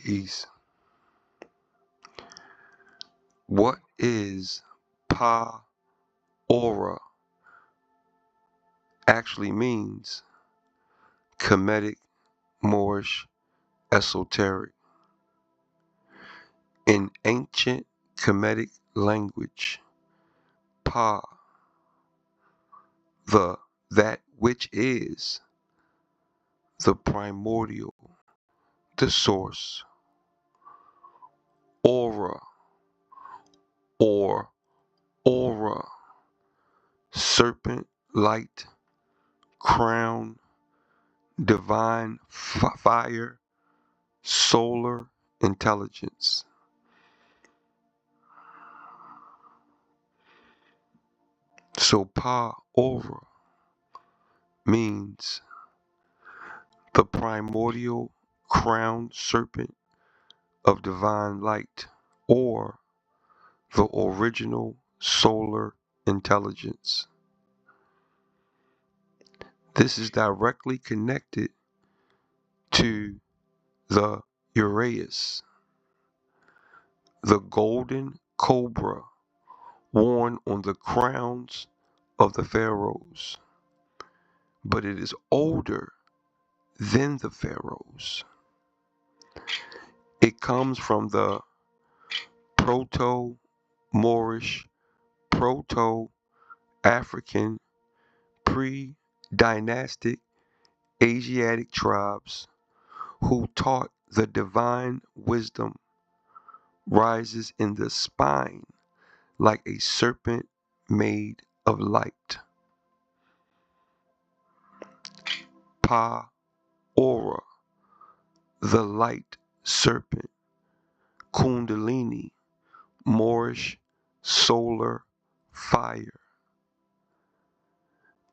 Peace. What is pa aura actually means? Kemetic, Moorish, esoteric. In ancient Kemetic language, pa, that which is, the primordial, the source, aura, or aura, serpent, light, crown, divine fire, solar intelligence. So pa aura means the primordial crowned serpent of divine light, or the original solar intelligence. This is directly connected to the Uraeus, the golden cobra worn on the crowns of the pharaohs, but it is older than the pharaohs. It comes from the Proto-Moorish, Proto-African, pre-dynastic Asiatic tribes who taught the divine wisdom rises in the spine like a serpent made of light. Pa aura, the light serpent. Kundalini, Moorish, solar fire.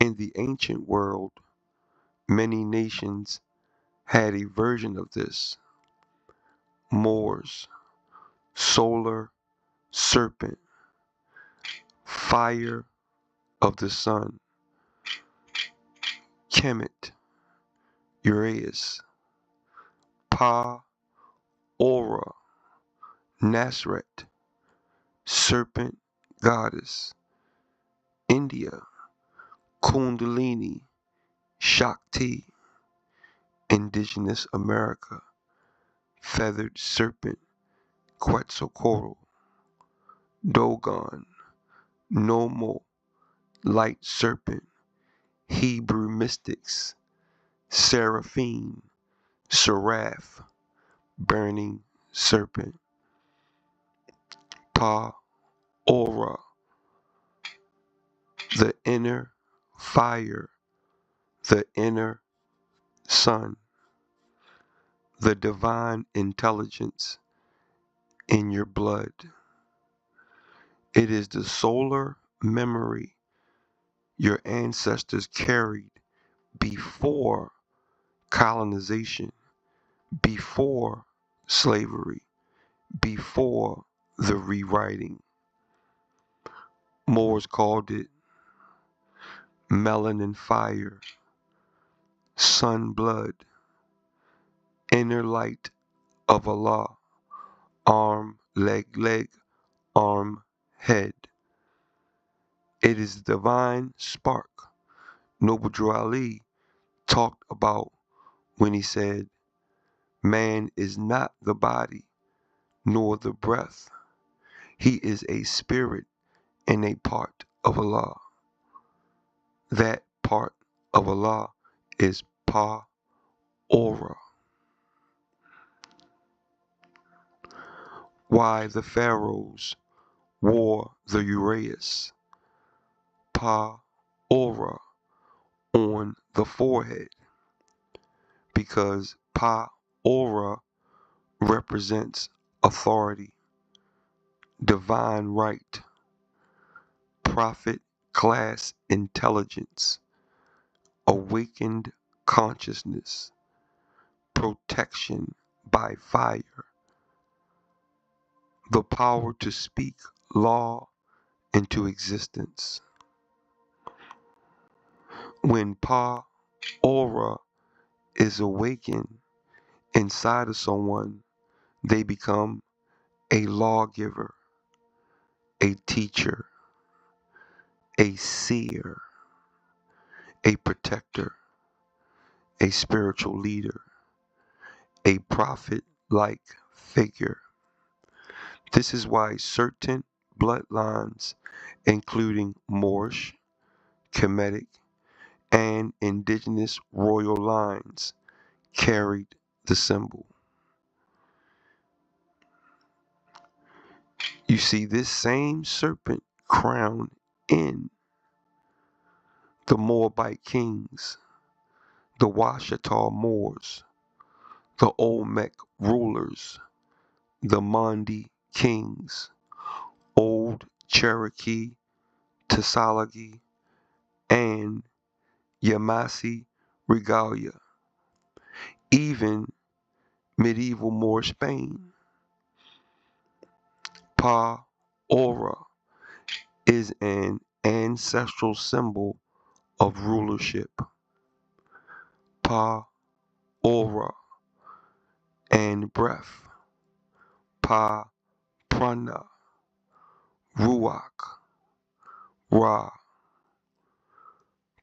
In the ancient world, many nations had a version of this. Moors, solar serpent, fire of the sun. Kemet, Uraeus, Pa aura, Nasret, serpent goddess. India, Kundalini, Shakti. Indigenous America, feathered serpent, Quetzalcoatl. Dogon, Nomo, light serpent. Hebrew mystics, Seraphim, Seraph, burning serpent. Pa aura, the inner fire, the inner sun, the divine intelligence in your blood. It is the solar memory your ancestors carried before colonization, before slavery, before the rewriting. Moors called it melanin fire, sun blood, inner light of Allah, arm, leg, arm, head. It is the divine spark Noble Drew Ali talked about when he said, man is not the body nor the breath. He is a spirit and a part of Allah. That part of Allah is Pa aura. Why the pharaohs wore the uraeus, Pa aura, on the forehead, because Pa aura represents authority, divine right, prophet class intelligence, awakened consciousness, protection by fire, the power to speak law into existence. When Pa aura is awakened inside of someone, they become a lawgiver, a teacher, a seer, a protector, a spiritual leader, a prophet-like figure. This is why certain bloodlines, including Moorish, Kemetic, and indigenous royal lines, carried the symbol. You see this same serpent crown in the Moabite kings, the Washita Moors, the Olmec rulers, the Mandi kings, Old Cherokee, Tusalagi, and Yamasee regalia, even medieval Moor Spain. Pa Ora is an ancestral symbol of rulership. Pa Ora and breath. Pa Prana, Ruach, Ra.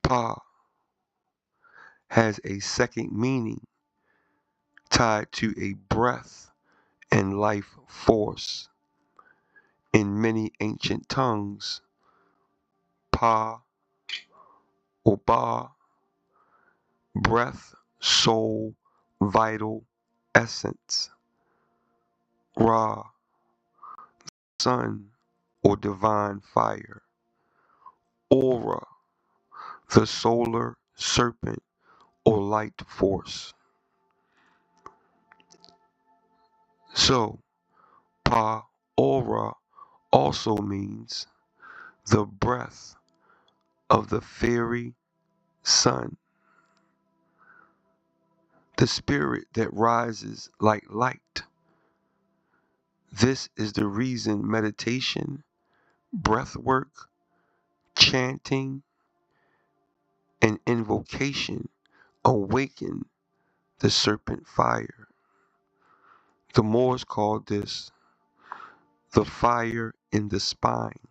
Pa has a second meaning tied to a breath and life force. In many ancient tongues, Pa or Ba, breath, soul, vital essence. Ra, sun or divine fire. Aura, the solar serpent or light force. So, Pa Aura also means the breath of the fiery sun, the spirit that rises like light. This is the reason meditation, breath work, chanting, and invocation awaken the serpent fire. The Moors called this the fire in the spine,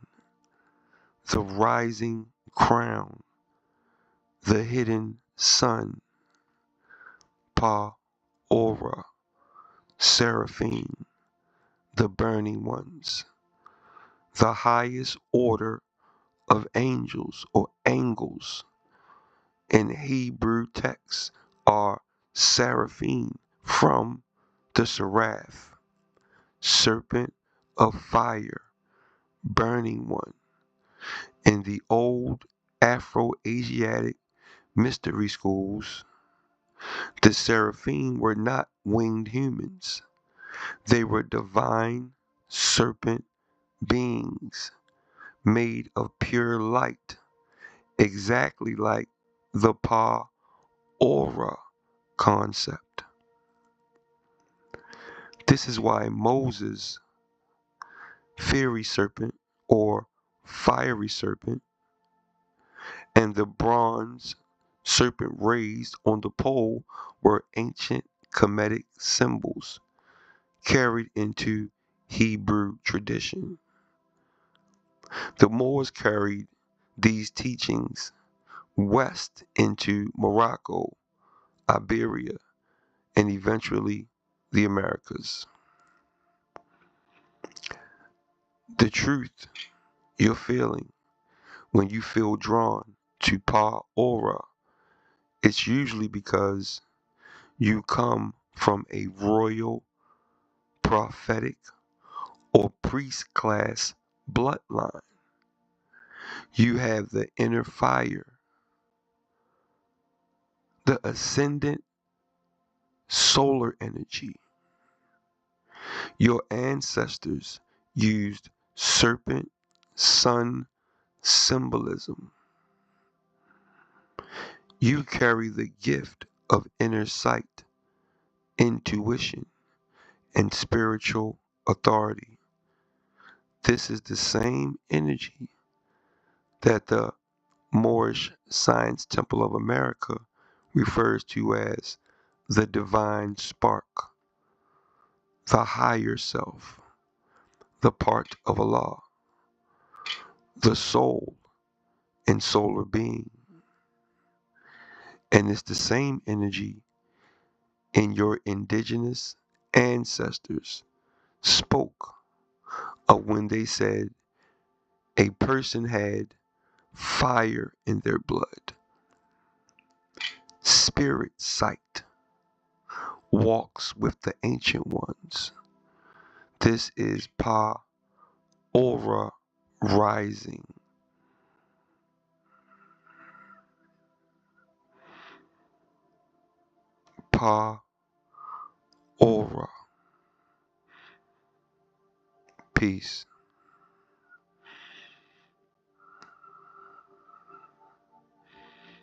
the rising crown, the hidden sun. Pa Aura, Seraphim, the burning ones, the highest order of angels or angels in Hebrew texts are seraphim from the seraph, serpent of fire, burning one. In the old Afro-Asiatic mystery schools, the seraphim were not winged humans. They were divine serpent beings made of pure light, exactly like the Pa Aura concept. This is why Moses, fiery serpent or fiery serpent, and the bronze serpent raised on the pole were ancient Kemetic symbols carried into Hebrew tradition. The Moors carried these teachings west into Morocco, Iberia, and eventually the Americas. The truth you're feeling when you feel drawn to Pa Aura, it's usually because you come from a royal, prophetic, or priest class bloodline. You have the inner fire, the ascendant solar energy. Your ancestors used serpent sun symbolism. You carry the gift of inner sight, intuition, and spiritual authority. This is the same energy that the Moorish Science Temple of America refers to as the divine spark, the higher self, the part of Allah, the soul and solar being. And it's the same energy in your indigenous ancestors spoke of when they said a person had fire in their blood, spirit sight, walks with the ancient ones. This is Pa Aura rising. Pa Aura. Peace.